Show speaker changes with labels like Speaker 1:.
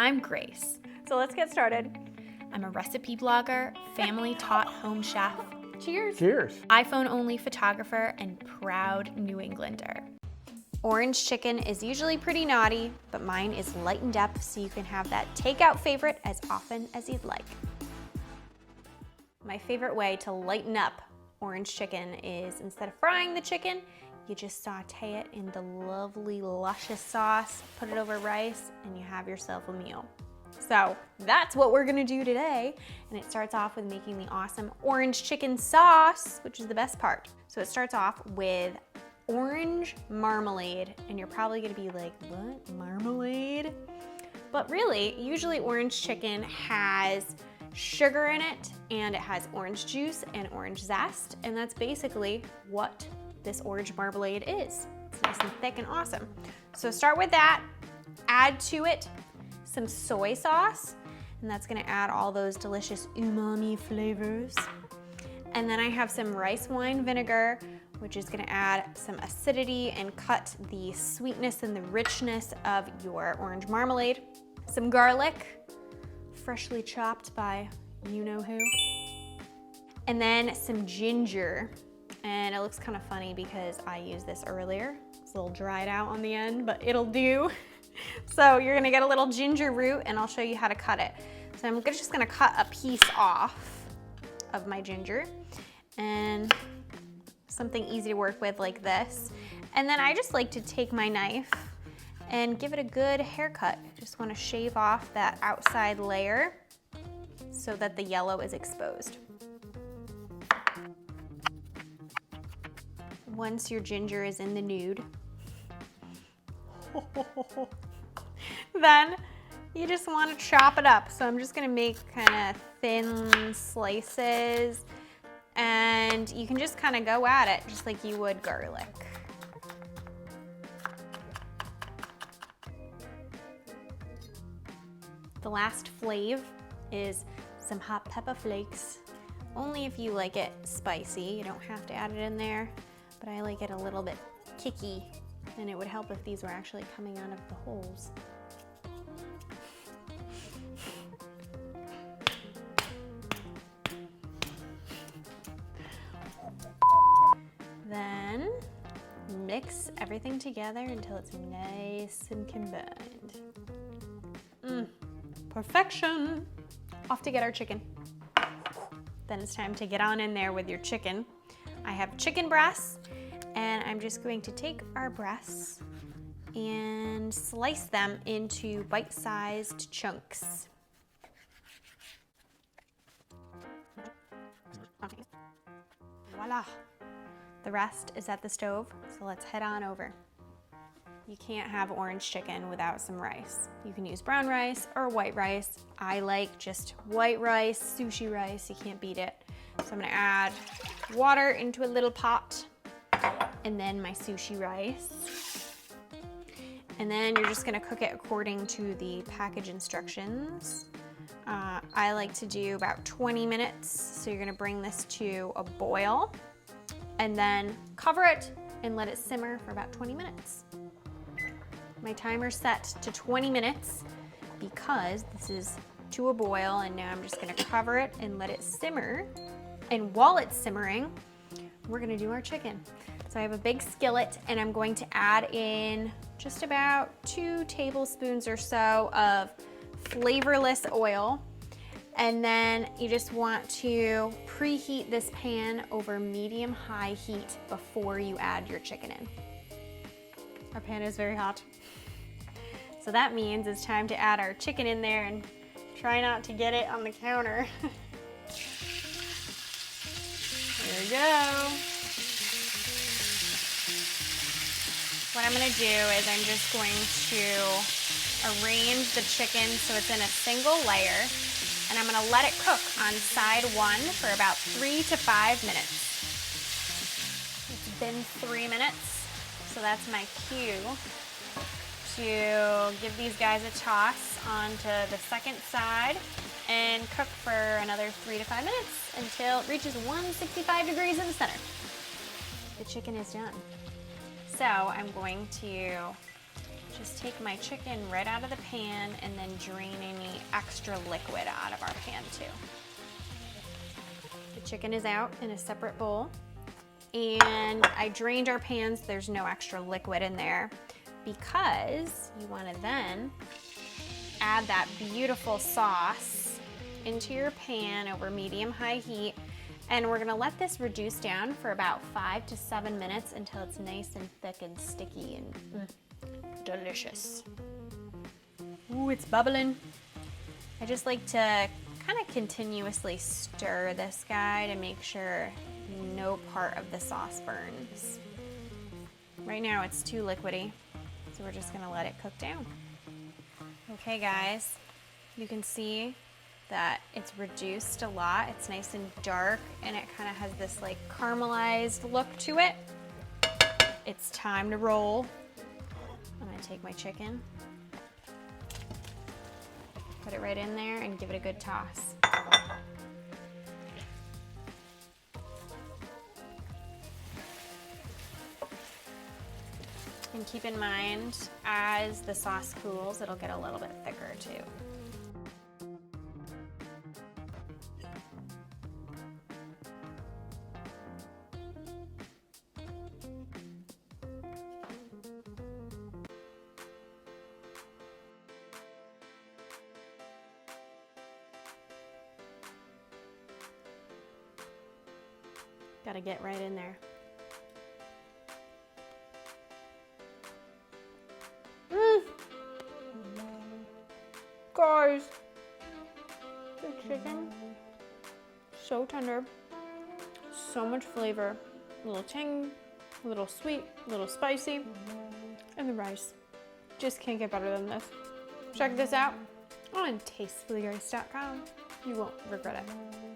Speaker 1: I'm Grace.
Speaker 2: So let's get started.
Speaker 1: I'm a recipe blogger, family-taught home chef,
Speaker 2: Cheers.
Speaker 3: Cheers.
Speaker 1: iPhone-only photographer, and proud New Englander. Orange chicken is usually pretty naughty, but mine is light in depth so you can have that takeout favorite as often as you'd like. My favorite way to lighten up orange chicken is instead of frying the chicken, you just saute it in the lovely luscious sauce, put it over rice, and you have yourself a meal. So that's what we're gonna do today. And it starts off with making the awesome orange chicken sauce, which is the best part. So it starts off with orange marmalade, and you're probably gonna be like, what, marmalade? But really, usually orange chicken has sugar in it, and it has orange juice and orange zest, and that's basically what this orange marmalade is. It's nice and thick and awesome. So start with that, add to it some soy sauce, and that's gonna add all those delicious umami flavors. And then I have some rice wine vinegar, which is gonna add some acidity and cut the sweetness and the richness of your orange marmalade. Some garlic, freshly chopped by you-know-who. And then some ginger. And it looks kind of funny because I used this earlier. It's a little dried out on the end, but it'll do. So you're gonna get a little ginger root, and I'll show you how to cut it. So I'm just gonna cut a piece off of my ginger, and something easy to work with like this. And then I just like to take my knife and give it a good haircut. Just wanna shave off that outside layer so that the yellow is exposed. Once your ginger is in the nude, then you just want to chop it up. So I'm just gonna make kind of thin slices, and you can just kind of go at it just like you would garlic. The last flavor is some hot pepper flakes. Only if you like it spicy. You don't have to add it in there, but I like it a little bit kicky, and it would help if these were actually coming out of the holes. Then mix everything together until it's nice and combined. Perfection. Off to get our chicken. Then it's time to get on in there with your chicken. I have chicken breasts, and I'm just going to take our breasts and slice them into bite-sized chunks. Voila. The rest is at the stove, so let's head on over. You can't have orange chicken without some rice. You can use brown rice or white rice. I like just white rice, sushi rice, you can't beat it. So I'm gonna add water into a little pot, and then my sushi rice. And then you're just gonna cook it according to the package instructions. I like to do about 20 minutes. So you're gonna bring this to a boil, and then cover it and let it simmer for about 20 minutes. My timer's set to 20 minutes because this is to a boil, and now I'm just gonna cover it and let it simmer. And while it's simmering, we're gonna do our chicken. So I have a big skillet, and I'm going to add in just about 2 tablespoons or so of flavorless oil. And then you just want to preheat this pan over medium-high heat before you add your chicken in. Our pan is very hot. So that means it's time to add our chicken in there, and try not to get it on the counter. There we go. What I'm gonna do is I'm just going to arrange the chicken so it's in a single layer, and I'm gonna let it cook on side 1 for about 3 to 5 minutes. It's been 3 minutes, so that's my cue to give these guys a toss onto the second side and cook for another 3 to 5 minutes until it reaches 165 degrees in the center. The chicken is done. So I'm going to just take my chicken right out of the pan and then drain any extra liquid out of our pan too. The chicken is out in a separate bowl, and I drained our pans. There's no extra liquid in there because you want to then add that beautiful sauce into your pan over medium-high heat, and we're gonna let this reduce down for about 5 to 7 minutes until it's nice and thick and sticky and delicious. Ooh, it's bubbling. I just like to kind of continuously stir this guy to make sure no part of the sauce burns. Right now it's too liquidy, so we're just gonna let it cook down. Okay guys, you can see that it's reduced a lot. It's nice and dark, and it kind of has this like caramelized look to it. It's time to roll. I'm gonna take my chicken, put it right in there, and give it a good toss. And keep in mind, as the sauce cools, it'll get a little bit thicker too. Gotta get right in there. Guys, the chicken, so tender, so much flavor, a little tang, a little sweet, a little spicy, and the rice. Just can't get better than this. Check this out on tastefully.com. You won't regret it.